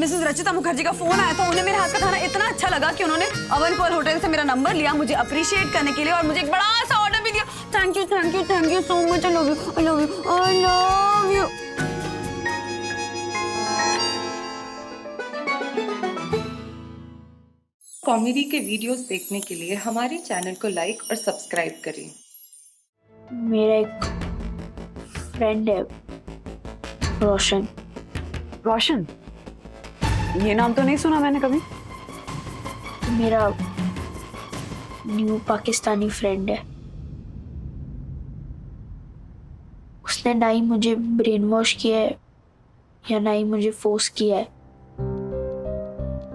Mrs Rachita Mukherjee का phone आया था। उन्हें मेरे हाथ का खाना इतना अच्छा लगा कि उन्होंने अवन पर्ल होटल से मेरा नंबर लिया मुझे अप्रिशिएट करने के लिए और मुझे एक बड़ा सा ऑर्डर भी दिया। Thank you thank you thank you so much. I love you I love you I love you. Comedy के वीडियोस देखने के लिए हमारे चैनल को लाइक और सब्सक्राइब करें। मेरा एक फ्रेंड है रोशन। रोशन? ये नाम तो नहीं सुना मैंने कभी। मेरा न्यू पाकिस्तानी फ्रेंड है। उसने ना ही मुझे ब्रेन वॉश किया है या ना ही मुझे फोर्स किया है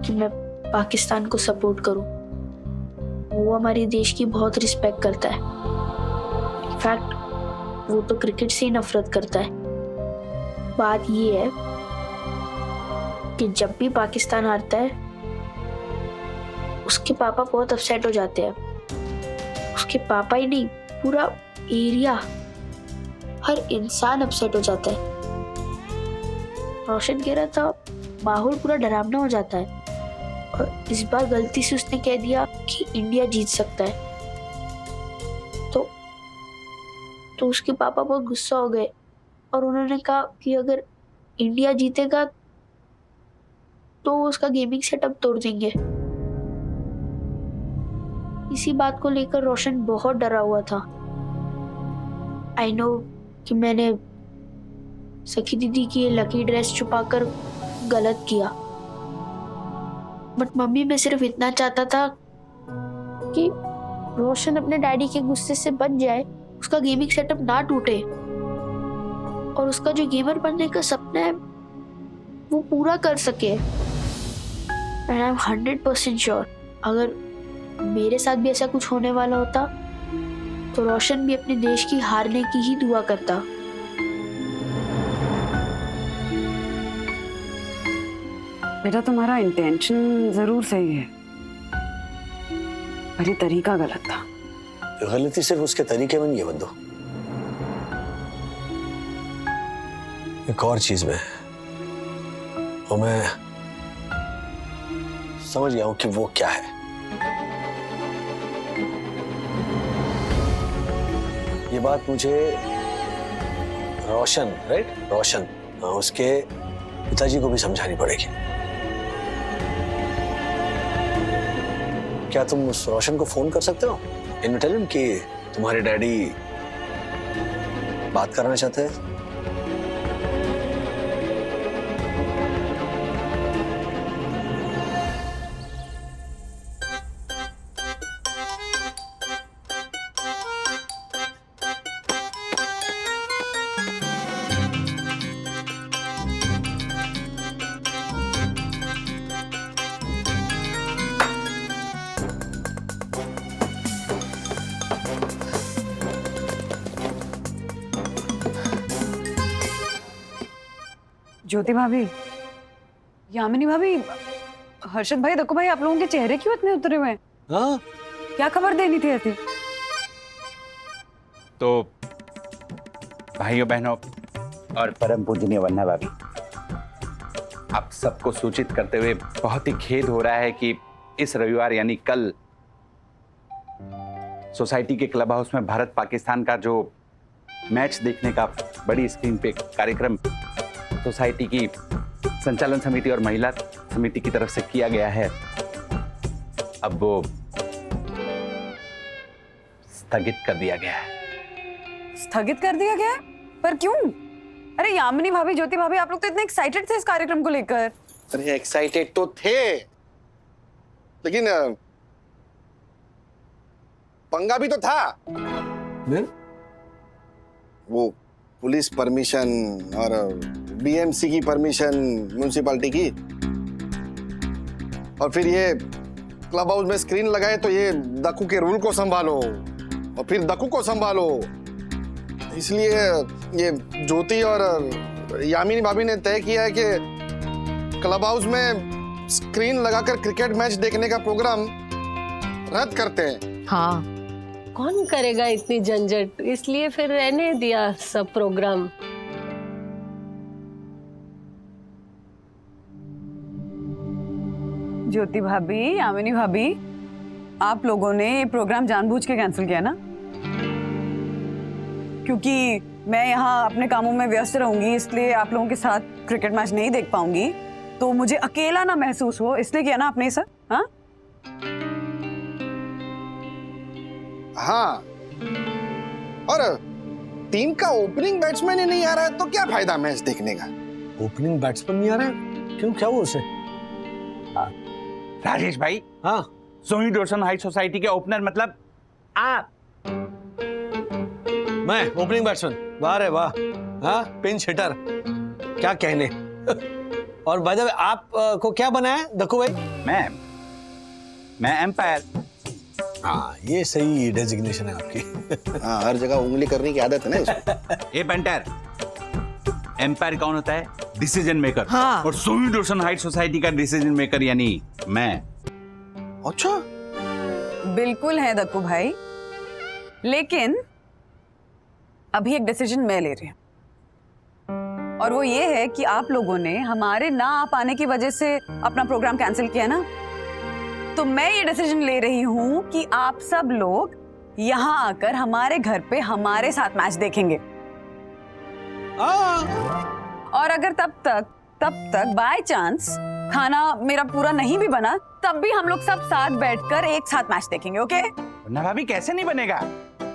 कि मैं पाकिस्तान को सपोर्ट करूं। वो हमारे देश की बहुत रिस्पेक्ट करता है। इनफैक्ट वो तो क्रिकेट से ही नफरत करता है। बात ये है कि जब भी पाकिस्तान हारता है उसके पापा बहुत अपसेट हो जाते हैं। उसके पापा ही नहीं, पूरा एरिया, हर इंसान अपसेट हो जाता है। रोशन कह रहा था माहौल पूरा डरावना हो जाता है और इस बार गलती से उसने कह दिया कि इंडिया जीत सकता है। तो उसके पापा बहुत गुस्सा हो गए और उन्होंने कहा कि अगर इंडिया जीतेगा तो उसका गेमिंग सेटअप तोड़ देंगे। इसी बात को लेकर रोशन बहुत डरा हुआ था। आई नो कि मैंने सखी दीदी की लकी ड्रेस छुपाकर गलत किया, बट मम्मी मैं सिर्फ इतना चाहता था कि रोशन अपने डैडी के गुस्से से बच जाए, उसका गेमिंग सेटअप ना टूटे और उसका जो गेमर बनने का सपना है वो पूरा कर सके। एंड आई एम 100% श्योर अगर मेरे साथ भी ऐसा कुछ होने वाला होता तो रोशन भी अपने देश की हारने की ही दुआ करता। बेटा तुम्हारा इंटेंशन जरूर सही है पर ये तरीका गलत था। गलती सिर्फ उसके तरीके में नहीं है बंदो, एक और चीज में और मैं समझ गया हूं कि वो क्या है। ये बात मुझे रोशन, राइट, रोशन, उसके पिताजी को भी समझानी पड़ेगी। क्या तुम उस रोशन को फोन कर सकते हो? इन टेल हिम कि तुम्हारे डैडी बात करना चाहते हैं। ज्योति भाभी, यामिनी भाभी, हर्षद भाई, दक्कू भाई, आप लोगों के चेहरे क्यों इतने उतरे हुए हैं? हाँ, क्या खबर देनी थी ऐसी? तो भाइयों बहनों और परम पूजनीय वन्ना भाभी, आप सबको सूचित करते हुए बहुत ही खेद हो रहा है कि इस रविवार यानी कल सोसाइटी के क्लब हाउस में भारत पाकिस्तान का जो मैच देखने का बड़ी स्क्रीन पे कार्यक्रम सोसाइटी की संचालन समिति और महिला समिति की तरफ से किया गया है, अब वो स्थगित कर दिया गया है। स्थगित कर दिया गया है? पर क्यों? अरे यामिनी भाभी, ज्योति भाभी, आप लोग तो इतने एक्साइटेड थे इस कार्यक्रम को लेकर। अरे एक्साइटेड तो थे, लेकिन पंगा भी तो था। वो पुलिस परमिशन और बीएमसी की परमिशन, म्युनिसिपैलिटी की, और फिर ये क्लब हाउस में स्क्रीन लगाए तो ये दक्कू के रूल को संभालो और फिर दक्कू को संभालो। इसलिए ये ज्योति और यामिनी भाभी ने तय किया है कि क्लब हाउस में स्क्रीन लगाकर क्रिकेट मैच देखने का प्रोग्राम रद्द करते हैं। हाँ, कौन करेगा इतनी झंझट, इसलिए फिर रहने दिया सब प्रोग्राम। ज्योति भाभी, यामिनी भाभी, आप लोगों ने ये प्रोग्राम जानबूझ के कैंसिल किया ना? क्योंकि मैं यहाँ अपने कामों में व्यस्त रहूंगी, इसलिए आप लोगों के साथ क्रिकेट मैच नहीं देख पाऊंगी, तो मुझे अकेला ना महसूस हो, इसलिए किया ना आपने ये सब? हाँ हाँ, और टीम का ओपनिंग बैट्समैन ही नहीं आ रहा है तो क्या फायदा मैच देखने का? ओपनिंग बैट्समैन नहीं आ रहा है? क्यों, क्या हुआ उसे? राजेश भाई, हाँ, सोनी रोशन हाई सोसाइटी के ओपनर मतलब आप। मैं ओपनिंग बैट्समैन? वाह रे वाह, हाँ, पिंच हिटर, क्या कहने। और बाय द वे आप को क्या बनाया दक्कू भाई? मैं एम्पायर। हाँ, ये सही डेजिग्नेशन है आपकी। हाँ, हर जगह उंगली करने की आदत है ना इसको। ए पेंटर, एम्पायर कौन होता है? Decision maker. हाँ। और सोनी रोशन हाइट सोसाइटी का डिसीजन मेकर यानी मैं। अच्छा, बिल्कुल है दक्कू भाई, लेकिन अभी एक डिसीजन मैं ले रही हूँ, और वो ये है कि आप लोगों ने हमारे ना आ पाने की वजह से अपना प्रोग्राम कैंसिल किया ना, तो मैं ये डिसीजन ले रही हूँ कि आप सब लोग यहाँ आकर हमारे घर पे हमारे साथ मैच देखेंगे। और अगर तब तक बाय चांस खाना मेरा पूरा नहीं भी बना, तब भी हम लोग सब साथ बैठकर एक साथ मैच देखेंगे, ओके? ना भाभी, कैसे नहीं बनेगा?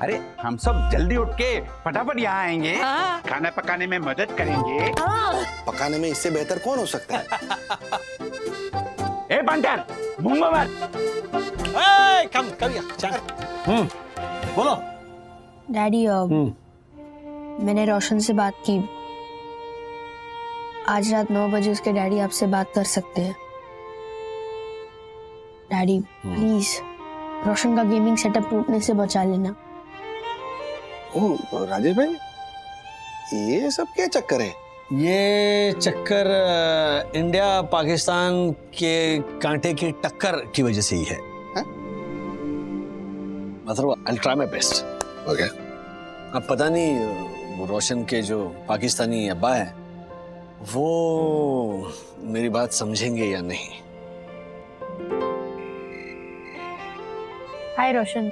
अरे हम सब जल्दी उठ के फटाफट यहाँ आएंगे, खाना पकाने में मदद करेंगे। पकाने में इससे बेहतर कौन हो सकता है? ए पंटर, मुंह मत। कम कर या, चल। बोलो। डैडी, मैंने रोशन से बात की। आज रात 9 बजे उसके डैडी आपसे बात कर सकते हैं। डैडी प्लीज रोशन का गेमिंग सेटअप टूटने से बचा लेना। ओह राजेश भाई, ये सब क्या चक्कर है? ये चक्कर इंडिया पाकिस्तान के कांटे की टक्कर की वजह से ही है। मतलब I'll try my best. Okay. अब पता नहीं वो रोशन के जो पाकिस्तानी अब्बा है वो मेरी बात समझेंगे या नहीं। Hi Roshan.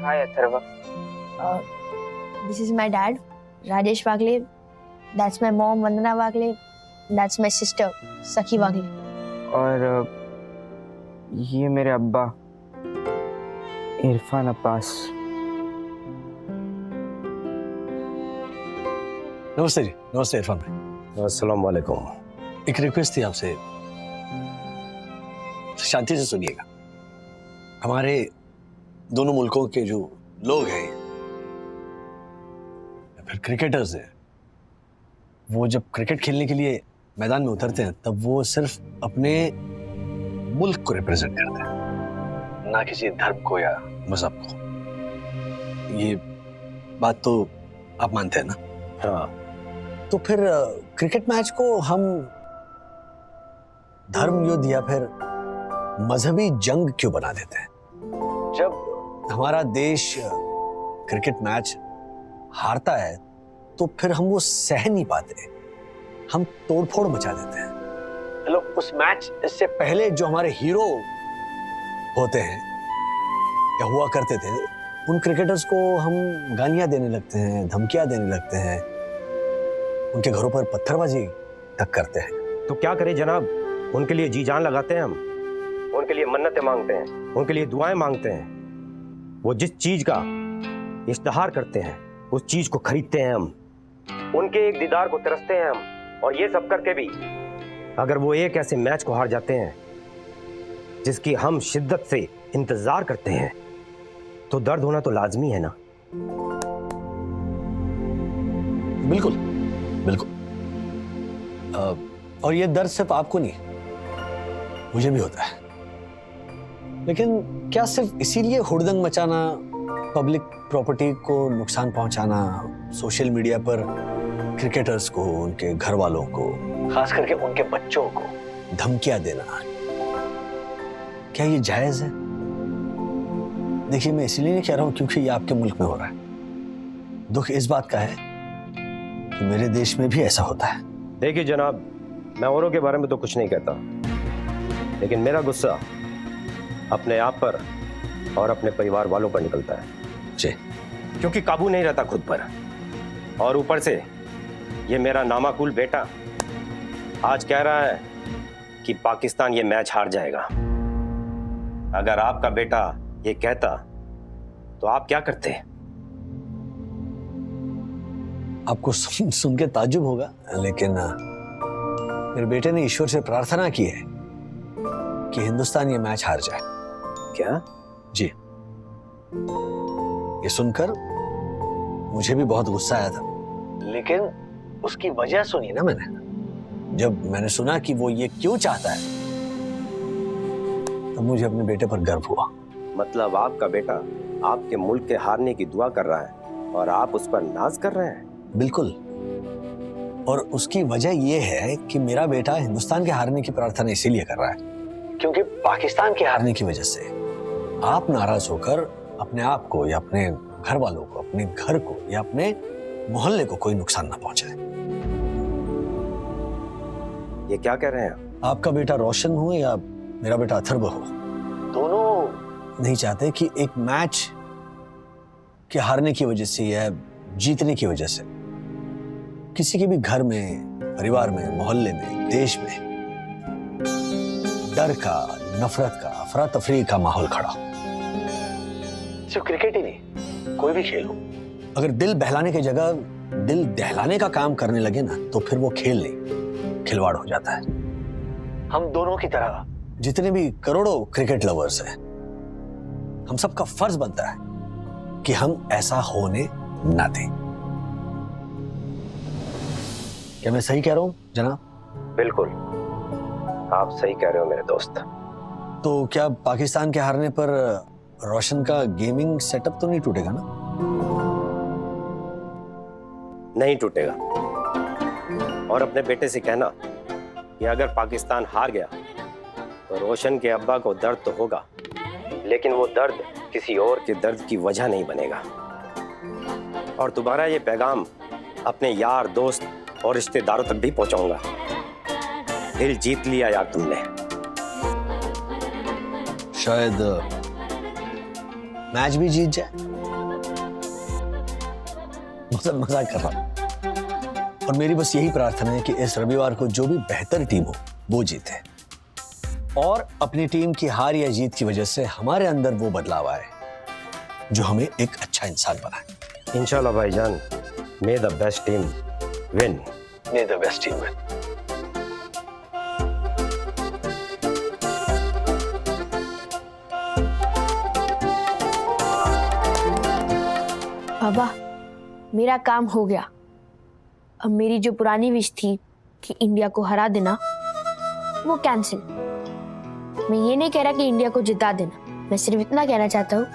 Hi Atharva. This is my dad Rajesh Wagle. That's my mom Vandana Wagle. That's my sister Sakhi Wagle. और ये मेरे अब्बा इरफान अब्बास। नमस्ते जी। नमस्ते इरफान भाई। अस्सलाम वालेकुम। एक रिक्वेस्ट थी आपसे, शांति से सुनिएगा। हमारे दोनों मुल्कों के जो लोग हैं फिर क्रिकेटर्स हैं, वो जब क्रिकेट खेलने के लिए मैदान में उतरते हैं तब वो सिर्फ अपने मुल्क को रिप्रेजेंट करते हैं, ना किसी धर्म को या मजहब को। ये बात तो आप मानते हैं ना? हाँ, तो फिर क्रिकेट मैच को हम धर्म युद्ध या फिर मजहबी जंग क्यों बना देते हैं? जब हमारा देश क्रिकेट मैच हारता है तो फिर हम वो सह नहीं पाते, हम तोड़फोड़ मचा देते हैं। चलो उस मैच इससे पहले जो हमारे हीरो होते हैं या हुआ करते थे, उन क्रिकेटर्स को हम गालियां देने लगते हैं, धमकियां देने लगते हैं, उनके घरों पर पत्थरबाजी तक करते हैं। तो क्या करें जनाब, उनके लिए जी जान लगाते हैं हम, उनके लिए मन्नतें मांगते हैं, उनके लिए दुआएं मांगते हैं। वो जिस चीज का इश्तिहार करते हैं उस चीज को खरीदते हैं हम, उनके एक दीदार को तरसते हैं हम। और ये सब करके भी अगर वो एक ऐसे मैच को हार जाते हैं जिसकी हम शिद्दत से इंतजार करते हैं तो दर्द होना तो लाजमी है ना। बिल्कुल बिल्कुल। और ये दर्द सिर्फ आपको नहीं, मुझे भी होता है। लेकिन क्या सिर्फ इसीलिए हुड़दंग मचाना, पब्लिक प्रॉपर्टी को नुकसान पहुंचाना, सोशल मीडिया पर क्रिकेटर्स को, उनके घर वालों को, खास करके उनके बच्चों को धमकियां देना, क्या ये जायज है? देखिए, मैं इसलिए नहीं कह रहा हूं क्योंकि ये आपके मुल्क में हो रहा है। दुख इस बात का है कि मेरे देश में भी ऐसा होता है। देखिए जनाब, मैं औरों के बारे में तो कुछ नहीं कहता, लेकिन मेरा गुस्सा अपने आप पर और अपने परिवार वालों पर निकलता है जी। क्योंकि काबू नहीं रहता खुद पर। और ऊपर से ये मेरा नामाकुल बेटा आज कह रहा है कि पाकिस्तान ये मैच हार जाएगा। अगर आपका बेटा ये कहता तो आप क्या करते? आपको सुन के ताज्जुब होगा, लेकिन मेरे बेटे ने ईश्वर से प्रार्थना की है कि हिंदुस्तान ये मैच हार जाए। क्या? जी। ये सुनकर मुझे भी बहुत गुस्सा आया था, लेकिन उसकी वजह सुनी ना मैंने। जब मैंने सुना कि वो ये क्यों चाहता है, तब मुझे अपने बेटे पर गर्व हुआ। मतलब आपका बेटा आपके मुल्क के हारने की दुआ कर रहा है और आप उस पर नाज कर रहे हैं? बिल्कुल। और उसकी वजह यह है कि मेरा बेटा हिंदुस्तान के हारने की प्रार्थना इसीलिए कर रहा है क्योंकि पाकिस्तान के हारने की वजह से आप नाराज होकर अपने आप को या अपने घर वालों को, अपने घर को या अपने मोहल्ले को कोई नुकसान ना पहुंचाए। ये क्या कह रहे हैं? आपका बेटा रोशन हो या मेरा बेटा अथर्व हो, दोनों नहीं चाहते कि एक मैच के हारने की वजह से या जीतने की वजह से किसी के भी घर में, परिवार में, मोहल्ले में, देश में डर का, नफरत का, अफरा तफरी का माहौल खड़ा। सिर्फ क्रिकेट ही नहीं, कोई भी खेल हो, अगर दिल बहलाने की जगह दिल दहलाने का काम करने लगे ना, तो फिर वो खेल नहीं, खिलवाड़ हो जाता है। हम दोनों की तरह जितने भी करोड़ों क्रिकेट लवर्स हैं, हम सबका फर्ज बनता है कि हम ऐसा होने ना दें। क्या मैं सही कह रहा हूं जनाब? बिल्कुल, आप सही कह रहे हो मेरे दोस्त। तो क्या पाकिस्तान के हारने पर रोशन का गेमिंग सेटअप तो नहीं टूटेगा ना? नहीं टूटेगा। और अपने बेटे से कहना कि अगर पाकिस्तान हार गया तो रोशन के अब्बा को दर्द तो होगा, लेकिन वो दर्द किसी और के दर्द की वजह नहीं बनेगा। और तुम्हारा ये पैगाम अपने यार, दोस्त और रिश्तेदारों तक भी पहुंचाऊंगा। दिल जीत लिया यार तुमने। शायद मैच भी जीत जाए। मजाक कर रहा हूं। और मेरी बस यही प्रार्थना है कि इस रविवार को जो भी बेहतर टीम हो वो जीते, और अपनी टीम की हार या जीत की वजह से हमारे अंदर वो बदलाव आए जो हमें एक अच्छा इंसान बनाए। इंशाल्लाह भाईजान, may the best team win. May the best team win. बाबा, मेरा काम हो गया। अब मेरी जो पुरानी विश थी कि इंडिया को हरा देना, वो कैंसिल। मैं ये नहीं कह रहा कि इंडिया को जिता देना, मैं सिर्फ इतना कहना चाहता हूँ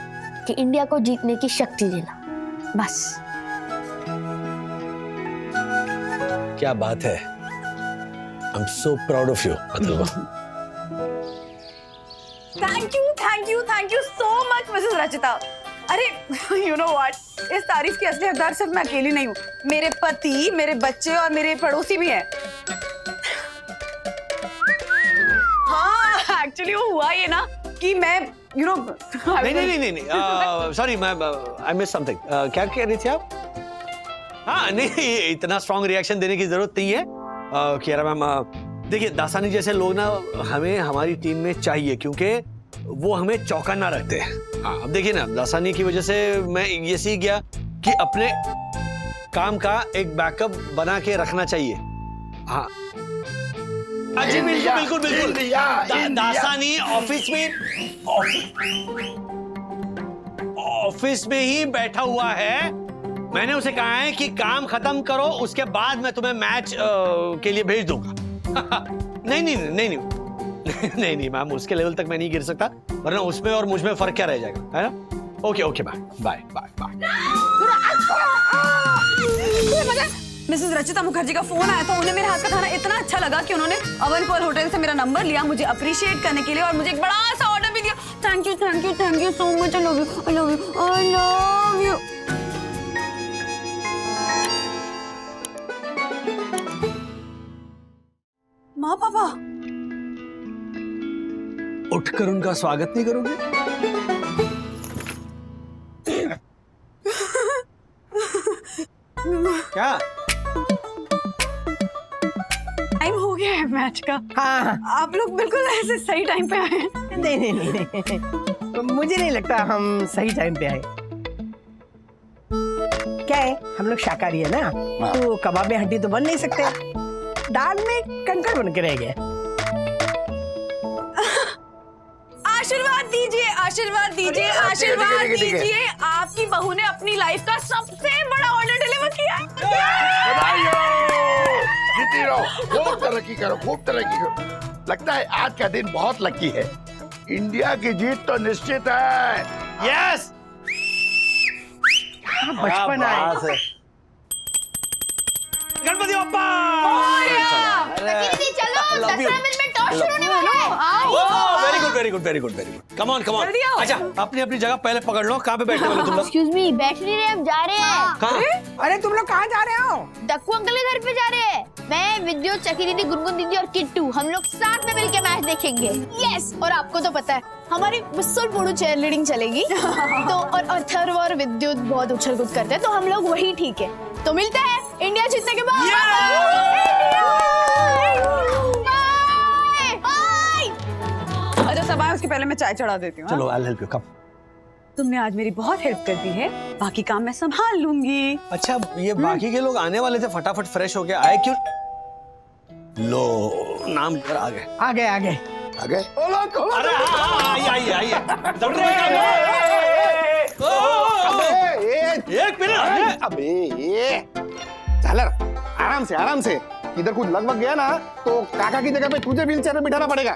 कि इंडिया को जीतने की शक्ति देना, बस। क्या बात है। I am so proud of you Atharva. Thank you so much Mrs Rachita. अरे यू नो व्हाट, इस तारीफ की असली हकदार सिर्फ मैं अकेली नहीं हूँ, मेरे पति, मेरे बच्चे और मेरे पड़ोसी भी हैं। हाँ, एक्चुअली वो हुआ ये ना कि मैं यू नो नहीं, सॉरी, मैं आई मिस समथिंग। क्या कह रही थी आप? हाँ, नहीं, इतना स्ट्रॉन्ग रिएक्शन देने की जरूरत नहीं है। कह रहा मैम, देखिए दासानी जैसे लोग ना हमें हमारी टीम में चाहिए, क्योंकि वो हमें चौकन्ना रखते हैं। हाँ, अब देखिए ना, दासानी की वजह से मैं ये सीख गया कि अपने काम का एक बैकअप बना के रखना चाहिए। हाँ जी, बिल्कुल बिल्कुल। दासानी ऑफिस में ही बैठा हुआ है। मैंने उसे कहा है कि काम खत्म करो, उसके बाद मैं तुम्हें मैच के लिए भेज दूंगा। नहीं मैम, उसके लेवल तक मैं नहीं गिर सकता, वरना उसमें और मुझ में फर्क क्या रह जाएगा, है ना? Okay ma'am, bye. Mrs Rachita Mukherjee का फोन आया था, उन्हें मेरे हाथ का खाना इतना अच्छा लगा कि उन्होंने अवन पर्ल होटल से मेरा नंबर लिया मुझे अप्रिशिएट करने के लिए, और मुझे एक बड़ा सा ऑर्डर भी दिया। Thank you so much. I love you. माँ पापा, उठकर उनका स्वागत नहीं करोगे? क्या टाइम हो गया है मैच का। हाँ आप लोग बिल्कुल ऐसे सही टाइम पे आए हैं। नहीं, मुझे नहीं लगता हम सही टाइम पे आए। क्या है, हम लोग शाकाहारी है ना, तो कबाब में हड्डी तो बन नहीं सकते, दाल में कंकड़ बन के रह गए। आशीर्वाद दीजिए, आशीर्वाद दीजिए, आशीर्वाद दीजिए। आपकी बहू ने अपनी लाइफ का सबसे बड़ा ऑर्डर डिलीवर किया है। जीती रहो, खूब तरक्की करो, खूब तरक्की करो। लगता है आज का दिन बहुत लकी है। इंडिया की जीत तो निश्चित है। यस, बचपन आए। गणपति बप्पा! चलो 10 मिनट में टॉस शुरू होने वाला है। Very good, very good, very good, very good. Come on, come on. अच्छा, अपनी अपनी जगह पहले पकड़ लो। कहाँ पे बैठने वाले तुम लोग? एक्सक्यूज मी, बैठ नहीं रहे, हम जा रहे हैं। कहाँ? अरे तुम लोग कहाँ जा रहे हो? दक्कू अंकल के घर पे जा रहे हैं। मैं, विद्युत, चकी दीदी, गुनगुन दीदी और किट्टू, हम लोग साथ में मिलके मैच देखेंगे। यस, और आपको तो पता है हमारी बिस्सुल पोड़ू चेयर लीडिंग चलेगी। तो और अथर्व और विद्युत बहुत उछल कूद करते हैं, तो हम लोग वही ठीक है। तो मिलते हैं इंडिया जीतने के बाद। अच्छा सब आए, उसके पहले मैं चाय चढ़ा देती हूँ। चलो, I'll help you, come। तुमने आज मेरी बहुत हेल्प कर दी है, बाकी काम मैं संभाल लूंगी। अच्छा, ये बाकी के लोग आने वाले थे, फटाफट फ्रेश होके आए क्यों? लो, नाम लेकर आ गए। आ गए, आ गए। आ गए? अरे आइए, आइए, आइए। एक मिनट। अबे ये झालर, आराम से, आराम से। इधर कुछ लगभग गया ना तो काका की जगह पे तुझे व्हील चेयर में बिठाना पड़ेगा।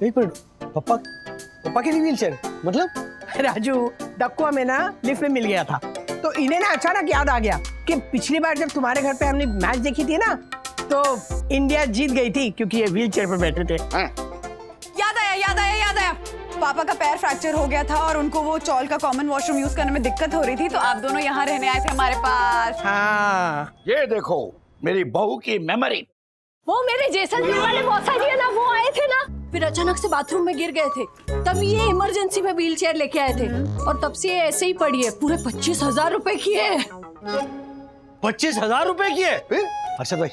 एक मिनट, पापा के लिए व्हील चेयर मतलब? राजू, दक्कुआ में ना लिफ्ट में मिल गया था, तो इन्हें ना अचानक याद आ गया कि पिछली बार जब तुम्हारे घर पे हमने मैच देखी थी ना, तो इंडिया जीत गई थी क्योंकि ये व्हील चेयर पर बैठे थे। याद आया, याद आया, याद आया। पापा का पैर फ्रैक्चर हो गया था और उनको वो चौल का कॉमन वॉशरूम यूज करने में दिक्कत हो रही थी, तो आप दोनों यहाँ रहने आए थे हमारे पास। हाँ, ये देखो मेरी बहू की मेमोरी। वो मेरे जैसलमेर वाले मौसा जी है ना, वो आए थे ना, फिर अचानक से बाथरूम में गिर गए थे, तब ये इमरजेंसी में व्हील चेयर लेके आए थे, और तब से ये ऐसे ही पड़ी है। पूरे 25,000 रुपए की है। 25,000 रुपए की है? अच्छा भाई,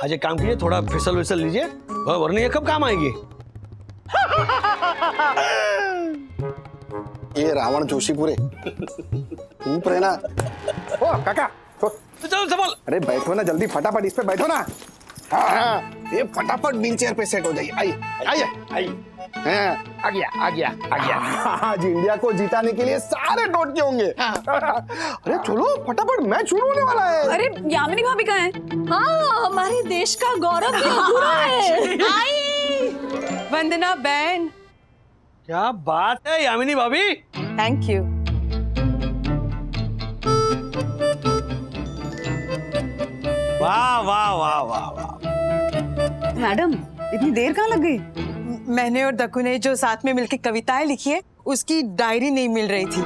आज एक काम कीजिए, थोड़ा फिसल विसल लीजिए, वरना ये कब काम आएगी? ये रावण जोशीपुरे ऊपर है ना। ओ काका, चलो संभाल। अरे बैठो ना जल्दी, फटाफट इस पे बैठो ना। हाँ हाँ, ये फटाफट व्हील चेयर पे सेट हो जाइए। आइए, आइए, आइए। आ गया, आ गया, आ गया। आज इंडिया को जिताने के लिए सारे टोटके होंगे। अरे चलो फटाफट, मैच शुरू होने वाला है। अरे यामिनी भाभी कहाँ है? हाँ, हमारे देश का गौरव ये पूरा है। वंदना बहन, क्या बात है यामिनी भाभी। Thank you. वाह वाह वाह वाह वाह। मैडम, इतनी देर कहाँ लग गई? मैंने और दक्कू ने जो साथ में मिलकर कविताएं लिखी है, उसकी डायरी नहीं मिल रही थी।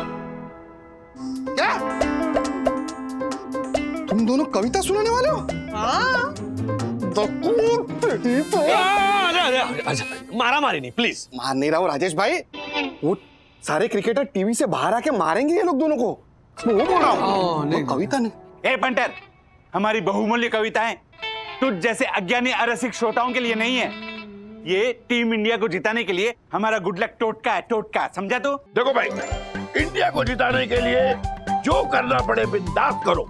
क्या तुम दोनों कविता सुनाने वाले हो? हाँ, मारा मारी नहीं, प्लीज। मार नहीं रहा हूँ राजेश भाई, वो सारे क्रिकेटर टीवी से बाहर आके मारेंगे ये लोग दोनों को, वो बोल रहा हूँ। नहीं, कविता नहीं। ए पंटर, हमारी बहुमूल्य कविताएं तुझ जैसे अज्ञानी अरसिक श्रोताओं के लिए नहीं है। ये टीम इंडिया को जिताने के लिए हमारा गुड लक टोटका है, टोटका, समझा तू? देखो भाई, इंडिया को जिताने के लिए जो करना पड़े बिंदास करो।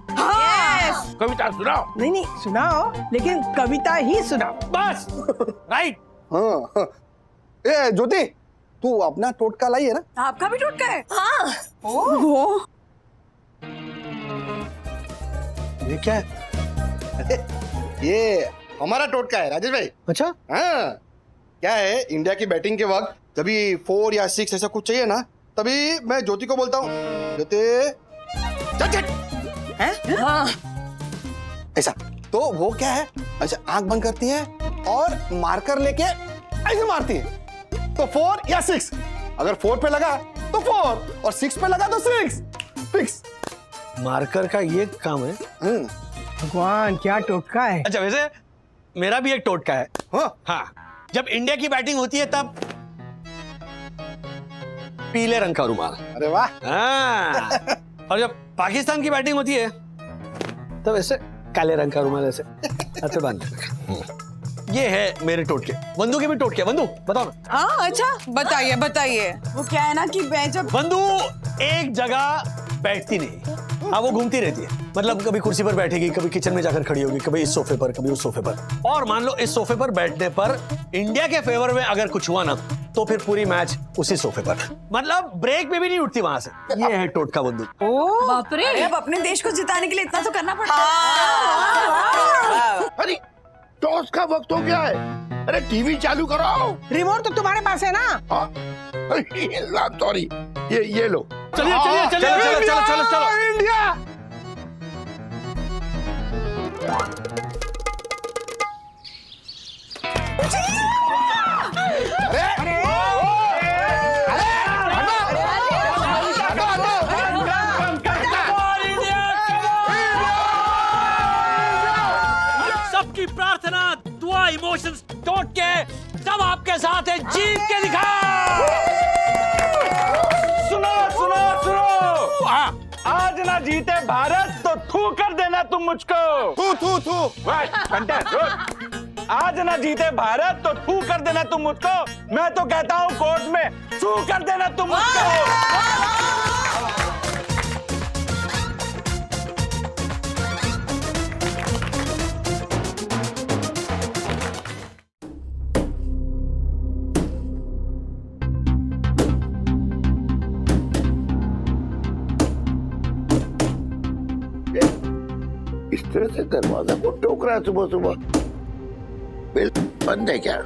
कविता सुनाओ। नहीं नहीं सुनाओ, लेकिन कविता ही सुनाओ बस। राइट। हाँ, ए ज्योति, तू अपना टोटका लाई है ना? आपका भी टूट गया है? हाँ, ओह, ये क्या है? ये हमारा टोटका है राजेश भाई। अच्छा, हाँ, क्या है, इंडिया की बैटिंग के वक्त कभी 4 या 6 ऐसा कुछ चाहिए ना, तभी मैं ज्योति को बोलता हूँ, ज्योति चल चल। हाँ, ऐसा तो वो क्या है, अच्छा आंख बंद करती है और मार्कर लेके ऐसे मारती है, तो 4 या 6। अगर 4 पे लगा तो 4 और 6 पे लगा तो 6, फिक्स। मार्कर का ये काम है। भगवान, क्या टोटका है। अच्छा, वैसे मेरा भी एक टोटका है। हाँ, हाँ, जब इंडिया की बैटिंग होती है तब पीले रंग का रुमाल। अरे वाह। हाँ। और जब पाकिस्तान की बैटिंग होती है तब ऐसे काले रंग का रुमाल ऐसे ऐसे बांध देना। ये है मेरे टोटके। बंधु के भी टोटके। बंधु बताओ ना। हाँ अच्छा, बताइए बताइए। वो क्या है ना कि मैं जब बंधु एक जगह बैठती नहीं, हाँ वो घूमती रहती है। मतलब कभी कुर्सी पर बैठेगी, कभी किचन में जाकर खड़ी होगी, कभी इस सोफे पर, कभी उस सोफे पर। और मान लो इस सोफे पर बैठने पर इंडिया के फेवर में अगर कुछ हुआ ना तो फिर पूरी मैच उसी सोफे पर। मतलब ब्रेक में भी नहीं उठती वहां से। ये है टोटका बंधु। बाप रे, अब अपने देश को जिताने के लिए इतना तो करना पड़ता है। अरे टॉस का वक्त हो गया है। अरे टीवी चालू कराओ। रिमोट तो तुम्हारे पास है ना? सॉरी, ये लो। चलिए चलिए चलिए चलो चलो चलो चलो। इंडिया। सबकी प्रार्थना, दुआ, इमोशंस टोट के सब आपके साथ है। जीत के दिखाओ। सुनो सुनो सुनो, आज ना जीते भारत तो थू कर देना तुम मुझको। थू थू थू। आज ना जीते भारत तो थू कर देना तुम मुझको। मैं तो कहता हूँ कोर्ट में थू कर देना तुम मुझको। इस तरह से दरवाजा को टोक रहा है सुबह सुबह। बिल बंद है क्या?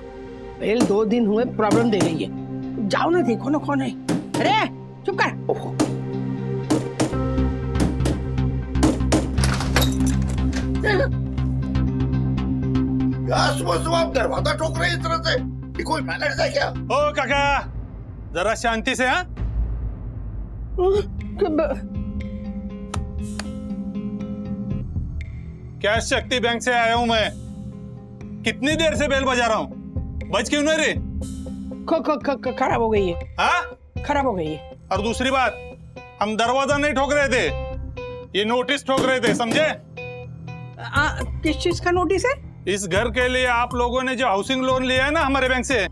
बेल 2 दिन हुए प्रॉब्लम दे रही है। जाओ ना, देखो ना कौन है। अरे चुप कर। क्या सुबह सुबह आप दरवाजा ठोक रहे हैं इस तरह से? ये कोई मैनर्स है क्या? ओ काका, जरा शांति से। हाँ, कैश शक्ति बैंक से आया हूं मैं। कितनी देर से बेल बजा रहा हूं, बज क्यों नहीं रही? खराब हो गई है। हाँ, खराब हो गई है। और दूसरी बात, हम दरवाजा नहीं ठोक रहे थे, ये नोटिस ठोक रहे थे, समझे? किस चीज का नोटिस है? इस घर के लिए आप लोगों ने जो हाउसिंग लोन लिया है ना हमारे बैंक से,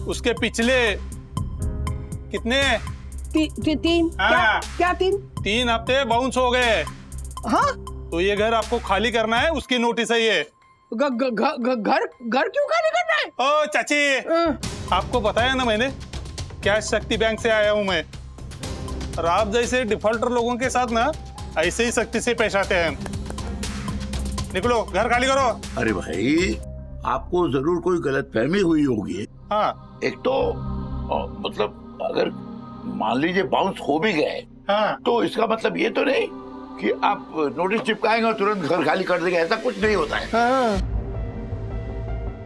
उसके पिछले कितने तीन। हाँ। क्या 3 हफ्ते बाउंस हो गए। हाँ, तो ये घर आपको खाली करना है, उसकी नोटिस है ये। घर क्यों खाली करना है? ओ चाची, आपको बताया ना मैंने, कैश शक्ति बैंक से आया हूं मैं। और आप जैसे डिफॉल्टर लोगों के साथ ना ऐसे ही सख्ती से पेश आते हैं। निकलो, घर खाली करो। अरे भाई, आपको जरूर कोई गलतफहमी हुई होगी। हाँ। एक तो मतलब अगर मान लीजिए बाउंस हो भी गए, हाँ, तो इसका मतलब ये तो नहीं कि आप नोटिस चिपकाएंगे और तुरंत घर खाली कर देंगे। ऐसा कुछ नहीं होता है। हाँ।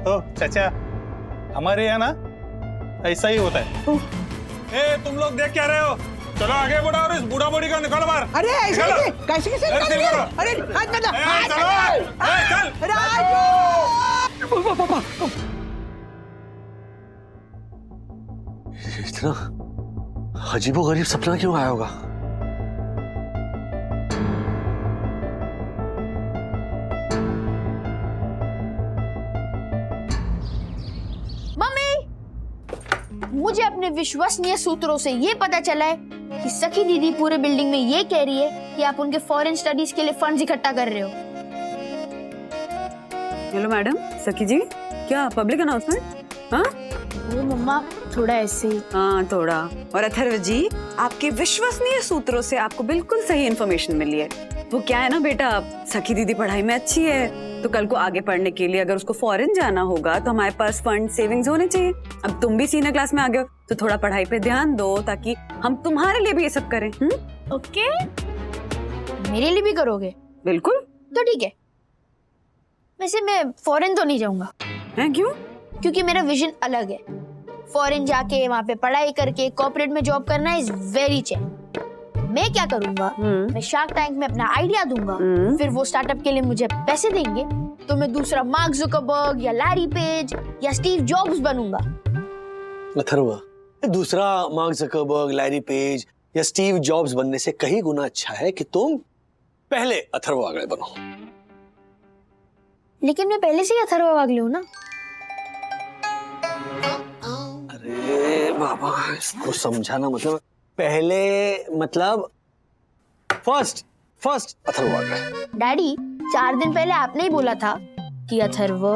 ओ चाचा, हमारे यहाँ ना ऐसा ही होता है। ए, तुम लोग देख क्या रहे हो? चलो आगे बढ़ो और इस बूढ़ा बूढ़ी को निकालो बाहर। अरे ऐसे कैसे कैसे अरे, निकाल दिया? चलो। अरे हाथ बंधा, हाथ चलो, बंधा। चल। राजू! इतना अजीबोगरीब सपना क्यों आया होगा? मुझे अपने विश्वसनीय सूत्रों से ये पता चला है कि सखी दीदी पूरे बिल्डिंग में ये कह रही है कि आप उनके फॉरेन स्टडीज के लिए फंड्स इकट्ठा कर रहे हो। हेलो मैडम, सखी जी, क्या पब्लिक अनाउंसमेंट? हाँ वो मम्मा, थोड़ा ऐसे ही। हाँ थोड़ा। और अथर्व जी, आपके विश्वसनीय सूत्रों से आपको बिल्कुल सही इन्फॉर्मेशन मिली है। वो क्या है ना बेटा, सखी दीदी पढ़ाई में अच्छी है, तो कल को आगे पढ़ने के लिए अगर उसको फॉरेन जाना होगा तो हमारे पास फंड सेविंग्स होने चाहिए। अब तुम भी सीनियर क्लास में आ गए हो तो थोड़ा पढ़ाई पे ध्यान दो, ताकि हम तुम्हारे लिए भी ये सब करें। ओके, मेरे लिए भी करोगे? बिल्कुल। तो ठीक है। वैसे मैं फॉरेन तो नहीं जाऊंगा। हैं, क्यों? क्योंकि मेरा विजन अलग है। फॉरेन जाके वहाँ पे पढ़ाई करके कॉर्पोरेट में जॉब करना इज वेरी चैलेंजिंग। मैं क्या करूंगा, मैं शार्क टैंक में अपना आइडिया दूंगा, फिर वो स्टार्टअप के लिए मुझे पैसे देंगे, तो मैं दूसरा मार्क जुकरबर्ग या लैरी पेज या स्टीव जॉब्स बनूंगा। अथर्व, दूसरा मार्क जकरबर्ग, लैरी पेज या स्टीव जॉब्स बनने से कहीं गुना अच्छा है कि तुम पहले अथर्व वागले बनो। लेकिन मैं पहले से ही अथर्व वागले हूँ ना। अरे बाबा, इसको समझाना मतलब पहले मतलब फर्स्ट अथर्व वागले। डैडी 4 दिन पहले आपने ही बोला था कि अथर्व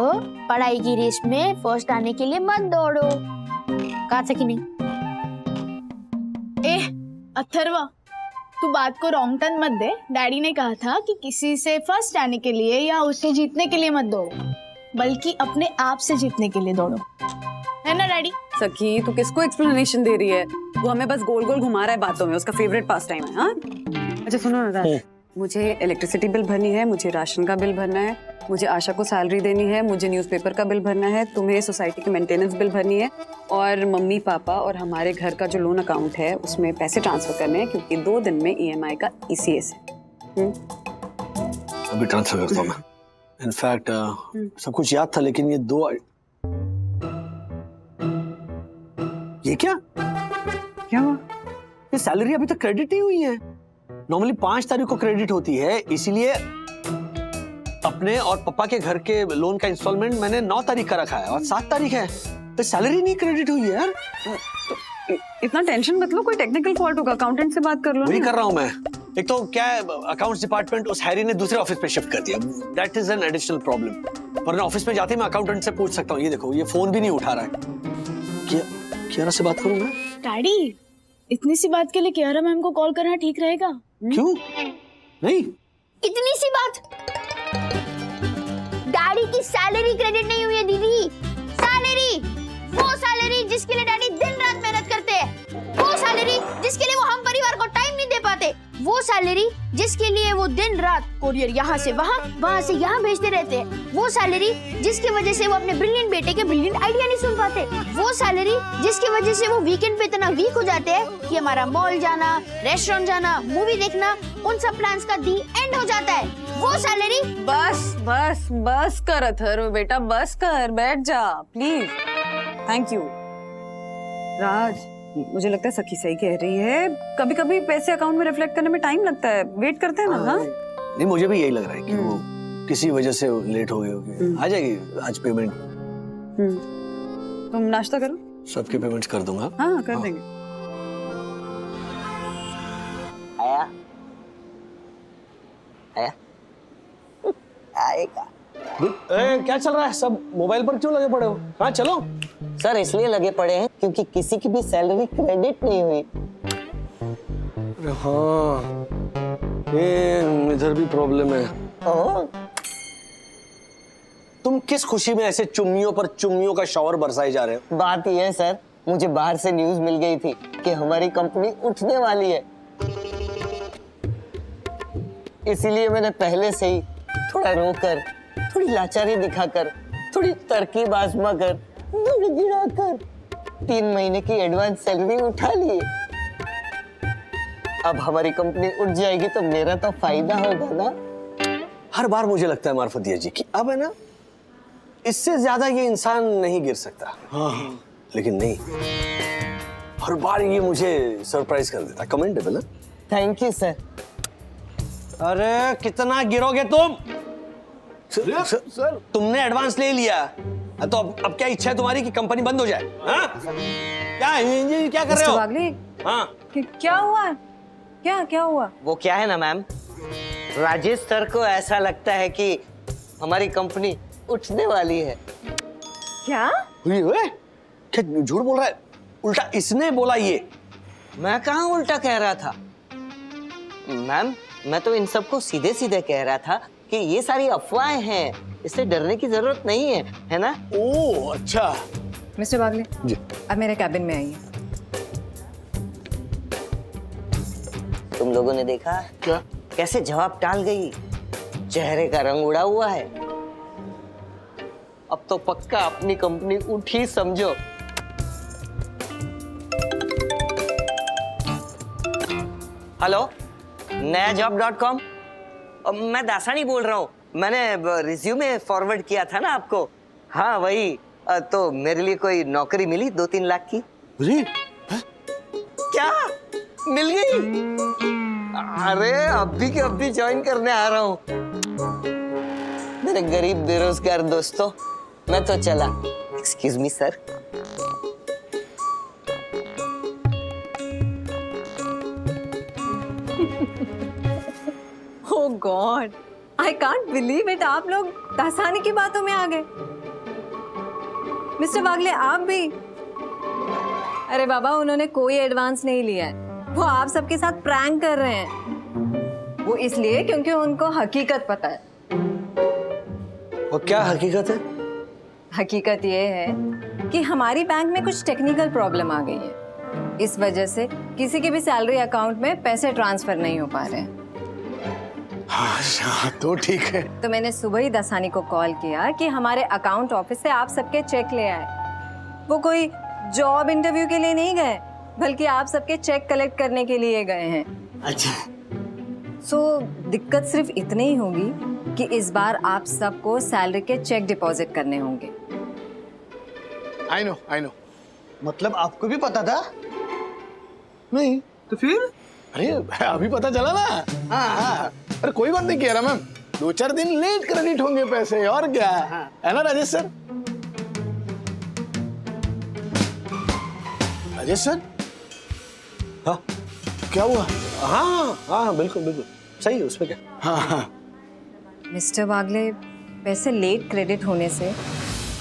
पढ़ाई की रेस में फर्स्ट आने के लिए मत दौड़ो, कहा था कि नहीं? अथर्वा, तू बात को रॉन्ग टर्न मत दे। डैडी ने कहा था कि किसी से फर्स्ट आने के लिए या उससे जीतने के लिए मत दौड़ो, बल्कि अपने आप से जीतने के लिए दौड़ो, है ना डैडी? सखी, तू किसको एक्सप्लेनेशन दे रही है? वो हमें बस गोल गोल घुमा रहा है बातों में, उसका फेवरेट पास टाइम है। हाँ, अच्छा सुनो ना राज, मुझे इलेक्ट्रिसिटी बिल भरनी है, मुझे राशन का बिल भरना है, मुझे आशा को सैलरी देनी है, मुझे न्यूज़पेपर का बिल भरना है, तुम्हें सोसाइटी की मेंटेनेंस बिल भरनी है, और मम्मी पापा और हमारे घर का जो लोन अकाउंट है उसमें पैसे ट्रांसफर करने हैं, क्योंकि 2 दिन में EMI का ECS है। अभी ट्रांसफर करता हूँ मैं। इनफैक्ट सब कुछ याद था, लेकिन ये 2 ये क्या हुआ? ये सैलरी अभी तक क्रेडिट नहीं हुई है। नॉर्मली 5 तारीख को क्रेडिट होती है, इसीलिए अपने और पापा के घर के लोन का इंस्टॉलमेंट मैंने 9 तारीख का रखा है और 7 तारीख है, तो सैलरी नहीं क्रेडिट हुई है यार। तो इतना टेंशन मत लो, कोई टेक्निकल फॉल्ट होगा, अकाउंटेंट से बात कर लो। वही कर रहा हूँ मैं। एक तो क्या है, अकाउंट्स डिपार्टमेंट उस हैरी ने दूसरे ऑफिस पे शिफ्ट कर दिया, that is an additional problem. वरना ऑफिस में जाते मैं अकाउंटेंट से पूछ सकता हूँ। ये देखो, ये फोन भी नहीं उठा रहा है। कियारा से बात करूँ मैं? डैडी, इतनी सी बात के लिए कियारा मैम को कॉल करना ठीक रहेगा? क्यों? नहीं, इतनी सी बात? डैडी की सैलरी क्रेडिट नहीं हुई है दीदी। सैलरी, वो सैलरी जिसके लिए डैडी दिन रात मेहनत करते हैं, वो सैलरी जिसके लिए वो हम परिवार को टाइम नहीं दे पाते, वो सैलरी जिसके लिए वो दिन रात कोरियर यहाँ से वहाँ से यहाँ भेजते रहते हैं, वो सैलरी जिसकी वजह से वो अपने ब्रिलियंट बेटे के ब्रिलियंट आइडिया नहीं सुन पाते, वो सैलरी जिसकी वजह से वो वीकेंड पे इतना वीक हो जाते हैं कि हमारा मॉल जाना, रेस्टोरेंट जाना, मूवी देखना, उन सब प्लान्स का दी एंड हो जाता है। वो सैलरी। बस कर अथर्व बेटा, बस कर, बैठ जा प्लीज। थैंक यू राज, मुझे लगता है सखी सही कह रही है, कभी कभी पैसे अकाउंट में रिफ्लेक्ट करने में टाइम लगता है, वेट करते हैं ना। हाँ, नहीं मुझे भी यही लग रहा है कि वो किसी वजह से लेट हो गई होगी। आ जाएगी आज पेमेंट। तुम नाश्ता करो, सबके पेमेंट्स कर दूंगा। हाँ कर देंगे। आएगा। क्या चल रहा है? सब मोबाइल पर क्यों लगे पड़े हो? हाँ चलो। सर इसलिए लगे पड़े हैं क्योंकि किसी की भी सैलरी क्रेडिट नहीं हुई। हाँ, ये इधर भी प्रॉब्लम है। तुम किस खुशी में ऐसे चुम्मियों पर चुम्मियों का शॉवर बरसाए जा रहे हो? बात यह है सर, मुझे बाहर से न्यूज मिल गई थी कि हमारी कंपनी उठने वाली है, इसीलिए मैंने पहले से ही थोड़ा रोकर, थोड़ी लाचारी दिखाकर, थोड़ी तरकीब आजमा कर, गिड़ा कर 3 महीने की एडवांस सैलरी उठा ली। अब हमारी कंपनी उठ जाएगी तो मेरा तो फायदा होगा ना। हर बार मुझे लगता है मार्फतिया जी कि अब है ना, इससे ज्यादा ये इंसान नहीं गिर सकता। हाँ, लेकिन नहीं, हर बार ये मुझे सरप्राइज कर देता। कमेंडेबल है। Thank you sir. अरे कितना गिरोगे तुम? सर तुमने एडवांस ले लिया तो अब क्या इच्छा है तुम्हारी कि कंपनी बंद हो जाए? हाँ? क्या कर रहे हो? वागले, हाँ क्या हुआ? क्या हुआ? वो क्या है ना मैम, राजेश सर को ऐसा लगता है कि हमारी कंपनी उठने वाली है। क्या? क्या झूठ बोल रहा है? उल्टा इसने बोला ये। मैं कहाँ उल्टा कह रहा था मैम, मैं तो इन सबको सीधे सीधे कह रहा था कि ये सारी अफवाहें हैं, इससे डरने की जरूरत नहीं है ना? ओह अच्छा। मिस्टर बागले जी, अब मेरे कैबिन में आइए। तुम लोगों ने देखा क्या? कैसे जवाब टाल गई, चेहरे का रंग उड़ा हुआ है। अब तो पक्का अपनी कंपनी उठी समझो। हेलो, नयाजॉब.com, मैं दासानी बोल रहा हूँ। मैंने रिज्यूमे फॉरवर्ड किया था ना आपको। हाँ वही, तो मेरे लिए कोई नौकरी मिली 2-3 लाख की। जी क्या मिल गई? अरे अभी के अभी ज्वाइन करने आ रहा हूँ। मेरे गरीब बेरोजगार दोस्तों, मैं तो चला। Excuse me sir. Oh God, I can't believe it, आप लोग दासानी की बातों में आ गए। मिस्टर वागले आप भी? अरे बाबा, उन्होंने कोई एडवांस नहीं लिया है, वो आप सबके साथ प्रैंक कर रहे हैं। वो इसलिए क्योंकि उनको हकीकत पता है। और क्या हकीकत है? हकीकत ये है कि हमारी बैंक में कुछ टेक्निकल प्रॉब्लम आ गई है। इस वजह से किसी के भी सैलरी अकाउंट में पैसे ट्रांसफर नहीं हो पा रहे हैं। हाँ, तो ठीक है। तो मैंने सुबह ही दासानी को कॉल किया कि हमारे अकाउंट ऑफिस से आप सबके चेक ले आए। वो कोई जॉब इंटरव्यू के लिए नहीं गए, बल्कि आप सबके चेक कलेक्ट करने के लिए गए हैं। अच्छा। सो दिक्कत सिर्फ इतनी ही होगी कि इस बार आप सबको सैलरी के चेक डिपॉजिट करने होंगे। I know. मतलब आपको भी पता था? नहीं तो फिर? अरे अभी पता चला ना। हाँ। अरे कोई बात नहीं कह रहा मैम, 2-4 दिन लेट क्रेडिट होंगे पैसे, और क्या है ना राजेश सर? राजेश सर? हाँ क्या हुआ? हाँ बिल्कुल सही है, उसमें क्या? हाँ। मिस्टर वागले, पैसे लेट क्रेडिट होने से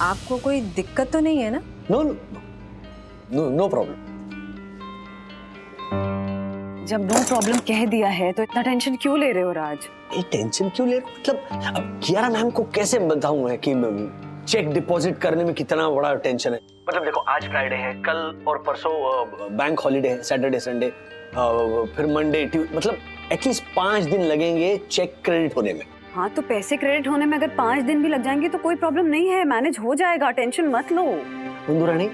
आपको कोई दिक्कत तो नहीं है ना? No problem. जब नो प्रॉब्लम कह दिया है तो इतना टेंशन क्यों ले रहे हो राज? ये टेंशन क्यों ले? मतलब अब कियारा मैम को कैसे बताऊं मैं कि चेक डिपॉजिट करने में कितना बड़ा टेंशन है। मतलब देखो, आज फ्राइडे है, कल और परसों बैंक हॉलीडे है, सैटरडे संडे, फिर मंडे ट्यूसडे, मतलब एटलीस्ट 5 दिन लगेंगे चेक क्रेडिट होने में। हाँ, तो पैसे क्रेडिट होने में अगर 5 दिन भी लग जाएंगे तो कोई प्रॉब्लम नहीं है, मैनेज हो जाएगा, टेंशन मत लो। इंदुरानी,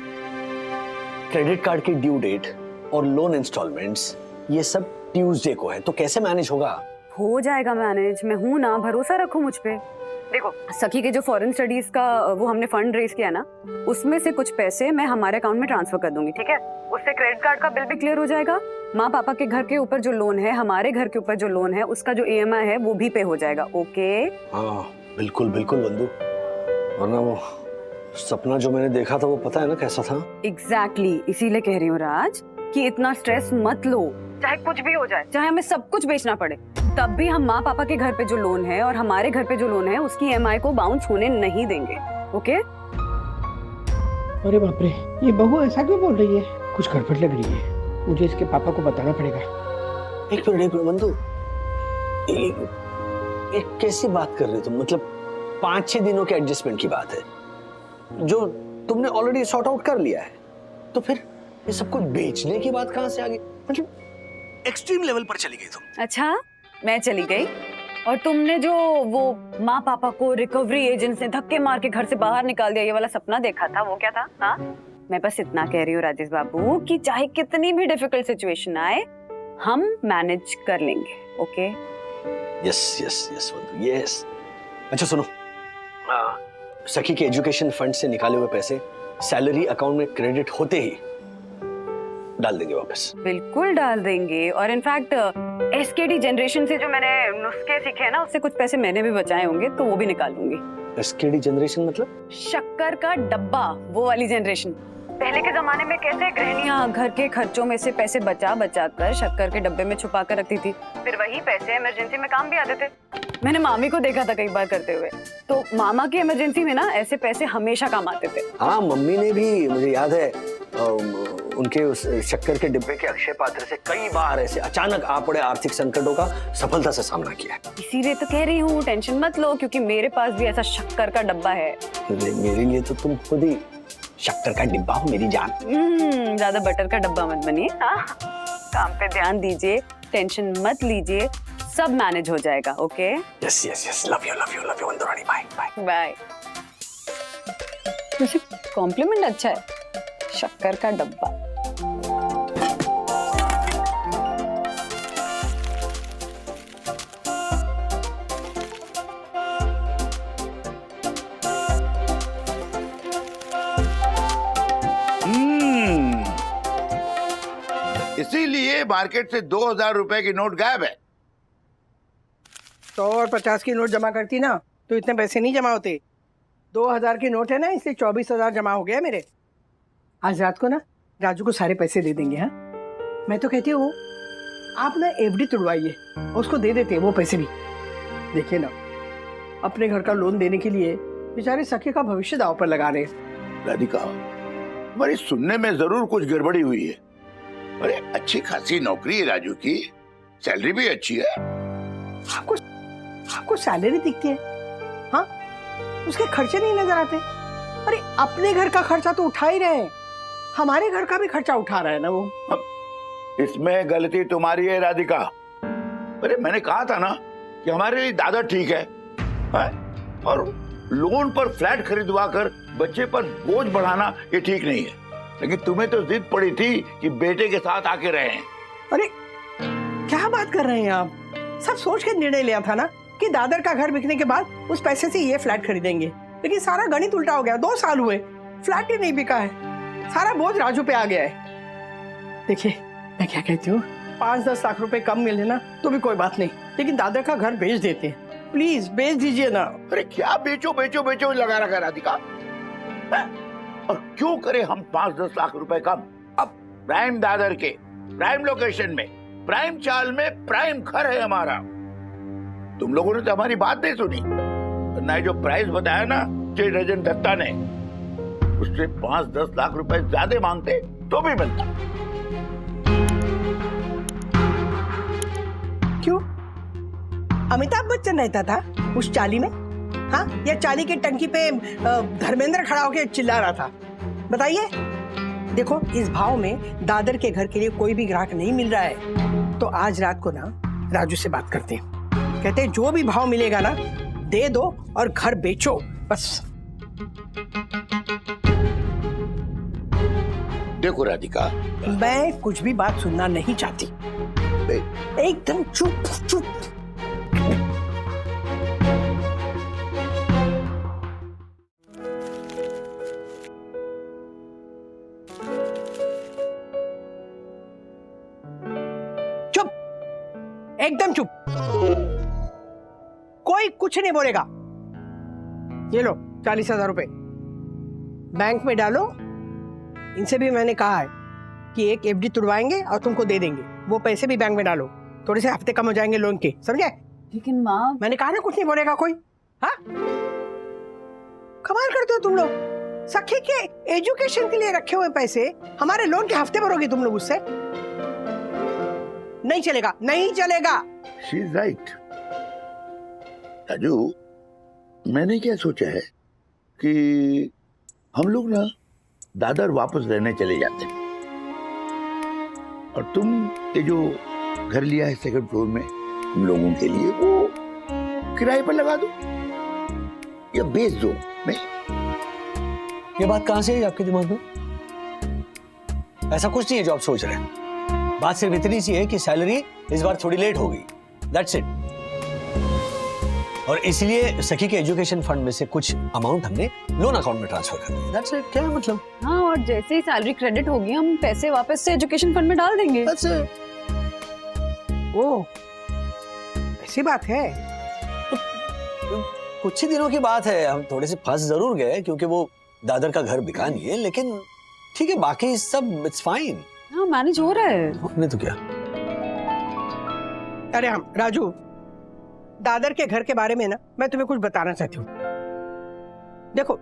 क्रेडिट कार्ड की ड्यू डेट और लोन इंस्टॉलमेंट्स ये सब ट्यूसडे को है, तो कैसे मैनेज होगा? हो जाएगा मैनेज, मैं हूँ ना, भरोसा रखो मुझ पे। देखो, सखी के जो फॉरेन स्टडीज का वो हमने फंड रेज किया ना, उसमें से कुछ पैसे मैं हमारे अकाउंट में ट्रांसफर कर दूंगी, ठीक है? उससे क्रेडिट कार्ड का बिल भी क्लियर हो जाएगा, माँ पापा के घर के ऊपर जो लोन है, हमारे घर के ऊपर जो लोन है, उसका जो EMI है वो भी पे हो जाएगा। ओके? हाँ बिल्कुल बंधु, वरना वो सपना जो मैंने देखा था वो पता है ना कैसा था? एग्जैक्टली, इसीलिए कह रही हूँ राज कि इतना स्ट्रेस मत लो, चाहे कुछ भी हो जाए, चाहे हमें सब कुछ बेचना पड़े, तब भी हम माँ पापा के घर पे जो लोन है और हमारे घर पे जो लोन है उसकी EMI को बाउंस होने नहीं देंगे। ओके? अरे बाप रे, ये बहू ऐसा क्यों बोल रही है? कुछ गड़बड़ लग रही है, मुझे इसके पापा को बताना पड़ेगा। एक मिनट बंधु, एक कैसी बात कर रहे हो तुम? मतलब 5-6 दिनों के एडजस्टमेंट की बात है जो तुमने ऑलरेडी सॉर्ट आउट कर लिया है, तो फिर ये सब कुछ बेचने की बात कहां से आ गई? मतलब एक्सट्रीम लेवल पर चली गई तुम। अच्छा, मैं चली गई और तुमने जो वो माँ पापा को रिकवरी एजेंट ने धक्के मार के घर से बाहर निकाल दिया, ये वाला सपना देखा था, वो क्या था? हाँ, मैं बस इतना कह रही हूँ राजेश बाबू कि चाहे कितनी भी डिफिकल्ट सिचुएशन आए, हम मैनेज कर लेंगे। ओके? यस बंधु, यस। अच्छा सुनो, सखी के एजुकेशन फंड से निकाले हुए पैसे सैलरी अकाउंट में क्रेडिट होते ही डाल देंगे वापस। बिल्कुल डाल देंगे, और इनफैक्ट SKD जनरेशन से जो मैंने नुस्खे सीखे हैं ना, उससे कुछ पैसे मैंने भी बचाए होंगे तो वो भी निकाल दूंगी। SKD जनरेशन मतलब? शक्कर का डब्बा, वो वाली जनरेशन। पहले के जमाने में कैसे गृहिणियां घर के खर्चों में से पैसे बचा कर शक्कर के डब्बे में छुपा कर रखती थी, फिर वही पैसे इमरजेंसी में काम भी आते थे। मैंने मामी को देखा था कई बार करते हुए, तो मामा की इमरजेंसी में ना ऐसे पैसे हमेशा काम आते थे। हाँ, मम्मी ने भी, मुझे याद है, उनके उस शक्कर के डिब्बे के अक्षय पात्र से कई बार ऐसे अचानक आ पड़े आर्थिक संकटों का सफलता से सामना किया। इसीलिए तो कह रही हूँ टेंशन मत लो, क्योंकि मेरे पास भी ऐसा शक्कर का डब्बा है। मेरे लिए तो तुम खुद ही शक्कर का डिब्बा हो मेरी जान। ज्यादा बटर का डब्बा मत बनिए। काम पे ध्यान दीजिए, टेंशन मत लीजिए, सब मैनेज हो जाएगा। Okay? Yes, love you Indrani, bye. Bye. मुझे कॉम्प्लीमेंट अच्छा है, शक्कर का डब्बा। इसीलिए मार्केट से 2000 रुपए की नोट गायब है। 100 और 50 की नोट जमा करती ना तो इतने पैसे नहीं जमा होते। 2000 की नोट है ना, इसलिए 24,000 जमा हो गया मेरे। आज रात को ना राजू को सारे पैसे दे देंगे। हाँ, मैं तो कहती हूँ आप ना एफडी तुड़वाइए, उसको दे देते हैं वो पैसे भी। देखिए ना, अपने घर का लोन देने के लिए बेचारे सखी का भविष्य दांव पर लगा रहे हैं। राधिका, हमारी सुनने में जरूर कुछ गड़बड़ी हुई है। अरे अच्छी खासी नौकरी है राजू की, सैलरी भी अच्छी है। आपको सैलरी दिखती है, हाँ, उसके खर्चे नहीं नजर आते। अरे अपने घर का खर्चा तो उठा ही रहे हैं, हमारे घर का भी खर्चा उठा रहा है ना वो। इसमें गलती तुम्हारी है राधिका। अरे मैंने कहा था ना कि हमारे लिए दादा ठीक है, और लोन पर फ्लैट खरीदवा कर बच्चे पर बोझ बढ़ाना ये ठीक नहीं है। लेकिन तुम्हें तो जिद पड़ी थी कि बेटे के साथ आके रहें। अरे क्या बात कर रहे हैं आप? सब सोच के निर्णय लिया था ना कि दादर का घर बिकने के बाद उस पैसे से ये फ्लैट खरीदेंगे, लेकिन सारा गणित उल्टा हो गया। 2 साल हुए, फ्लैट ही नहीं बिका है, सारा बोझ राजू पे आ गया है। देखिए मैं क्या कहती हूँ, 5-10 लाख रुपए कम मिले ना तो भी कोई बात नहीं, लेकिन दादर का घर बेच देते हैं, प्लीज बेच दीजिए ना। अरे क्या बेचो बेचो बेचो लगा रखा राधिका, और क्यों करे हम 5-10 लाख रुपए कम? अब प्राइम दादर के प्राइम लोकेशन में, प्राइम चाल में प्राइम घर है हमारा। तुम लोगों ने तो हमारी बात नहीं सुनी, ना जो प्राइस बताया ना श्री रजन दत्ता ने, उससे 5-10 लाख रुपए ज्यादा मांगते तो भी मिलता। क्यों? अमिताभ बच्चन रहता था उस चाली में, हाँ, या चाली की टंकी पे धर्मेंद्र खड़ा होकर चिल्ला रहा था? बताइए। देखो इस भाव में दादर के घर के लिए कोई भी ग्राहक नहीं मिल रहा है, तो आज रात को ना राजू से बात करते हैं। कहते हैं जो भी भाव मिलेगा ना दे दो और घर बेचो बस। देखो राधिका, मैं कुछ भी बात सुनना नहीं चाहती, एकदम चुप चुप। चुप, एकदम चुप, कोई कुछ नहीं बोलेगा। ये लो 40,000 रुपए बैंक में डालो। इनसे भी मैंने कहा है कि एक एफडी तुड़वाएंगे और तुमको दे देंगे, वो पैसे भी बैंक में डालो, थोड़े से हफ्ते कम हो जाएंगे लोन के, समझे? लेकिन माँ, मैंने कहा ना कुछ नहीं बोलेगा कोई। हाँ, कमाल करते हो तुम लोग। सखी के एजुकेशन के लिए रखे हुए पैसे हमारे लोन के हफ्ते भरोगे तुम लोग उससे? नहीं चलेगा, नहीं चलेगा। She is right. राजू, मैंने क्या सोचा है कि हम लोग ना दादर वापस रहने चले जाते हैं, और तुम ये जो घर लिया है 2nd फ्लोर में हम लोगों के लिए, वो किराए पर लगा दो या बेच दो। नहीं, ये बात कहां से है आपके दिमाग में? ऐसा कुछ नहीं है जो आप सोच रहे हैं। बात सिर्फ इतनी सी है कि सैलरी इस बार थोड़ी लेट हो गई, दैट्स इट। और इसलिए सखी के एजुकेशन फंड में से कुछ अमाउंट हमने लोन अकाउंट में ट्रांसफर कर दिया, दैट्स इट। क्या मतलब? हाँ, और जैसे ही सैलरी क्रेडिट होगी हम पैसे वापस से एजुकेशन फंड में डाल देंगे, दैट्स इट। ओ, ऐसी बात है। कुछ ही दिनों की बात है, हम थोड़े से फंस जरूर गए क्योंकि वो दादर का घर बिका नहीं है, लेकिन ठीक है, बाकी सब इट्स फाइन। हाँ, मैनेज हो रहा है। हमने तो क्या। अरे हम राजू, दादर के घर के बारे में ना मैं तुम्हें कुछ बताना चाहती हूँ। देखो,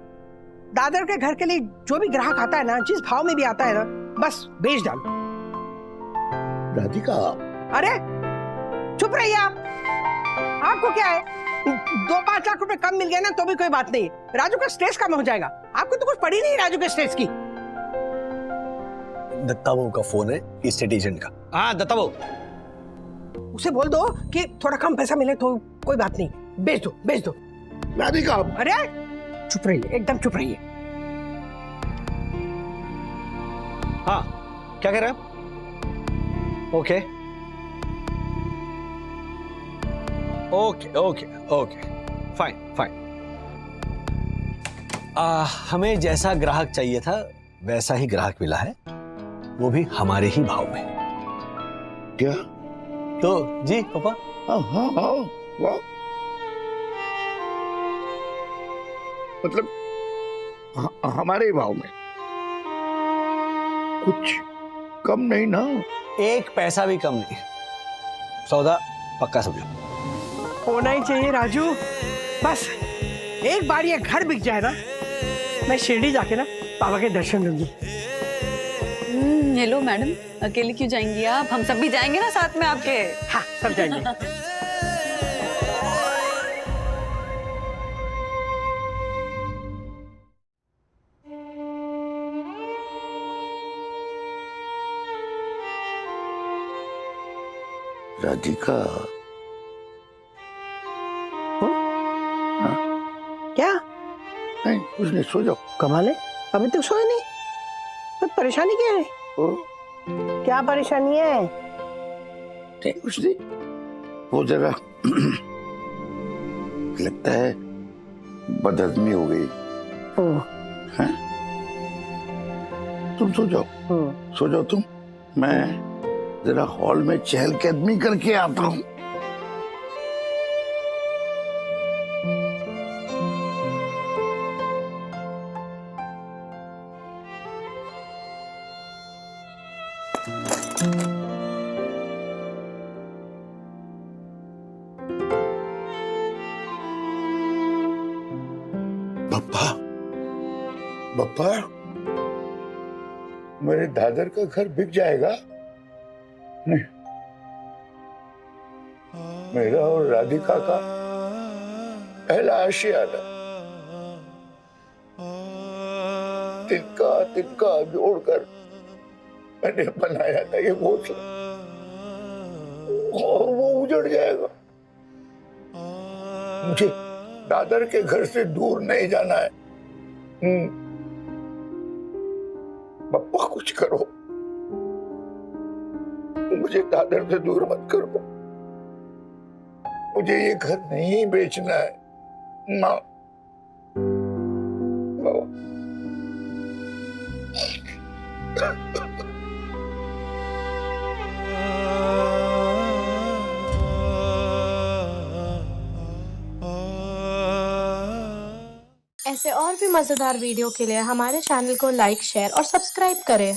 दादर के घर के लिए जो भी ग्राहक आता है ना, जिस भाव में भी आता है ना, बस बेच डालो। राधिका, अरे चुप रहिए आप। आपको क्या है, 2-5 लाख रुपए कम मिल गए ना तो भी कोई बात नहीं, राजू का स्ट्रेस कम हो जाएगा। आपको तो कुछ पड़ी नहीं राजू के स्ट्रेस की। दत्ता बहू का फोन है, एस्टेट एजेंट का। हाँ दत्ता बहू, उसे बोल दो कि थोड़ा कम पैसा मिले तो कोई बात नहीं, बेच दो बेच दो। राधिका, अरे चुप रहिए, एकदम चुप रहिए। हाँ, क्या कह रहे हैं? Okay okay okay okay, fine fine. हमें जैसा ग्राहक चाहिए था वैसा ही ग्राहक मिला है, वो भी हमारे ही भाव में। क्या? तो जी पापा। हाँ हाँ हाँ, वाह। मतलब हमारे भाव में कुछ कम नहीं ना? एक पैसा भी कम नहीं। सौदा पक्का समझो। होना ही चाहिए राजू। बस एक बार ये घर बिक जाए ना, मैं शिरडी जाके ना पापा के दर्शन लूंगी। हेलो मैडम, अकेले क्यों जाएंगी आप? हम सब भी जाएंगे ना साथ में आपके। हाँ, सब जाएंगे। राधिका। क्या? नहीं कुछ नहीं, सो जाओ। कमाल है, अभी तक सोए नहीं? तो परेशानी क्या है? क्या परेशानी है? नहीं कुछ नहीं, वो जरा लगता है बदहजमी हो गई। हैं? तुम सो जाओ, सो जाओ तुम। मैं जरा हॉल में चहलकदमी करके आता हूँ। बप्पा, बप्पा, मेरे दादर का घर बिक जाएगा? नहीं, मेरा और राधिका का पहला आशियाना, तिनका तिनका जोड़कर मैंने बनाया था ये घोंसला, और वो उजड़ जाएगा। मुझे दादर के घर से दूर नहीं जाना है। पप्पा कुछ करो, मुझे दादर से दूर मत करो। मुझे ये घर नहीं बेचना है माँ। ऐसे और भी मजेदार वीडियो के लिए हमारे चैनल को लाइक, शेयर और सब्सक्राइब करें।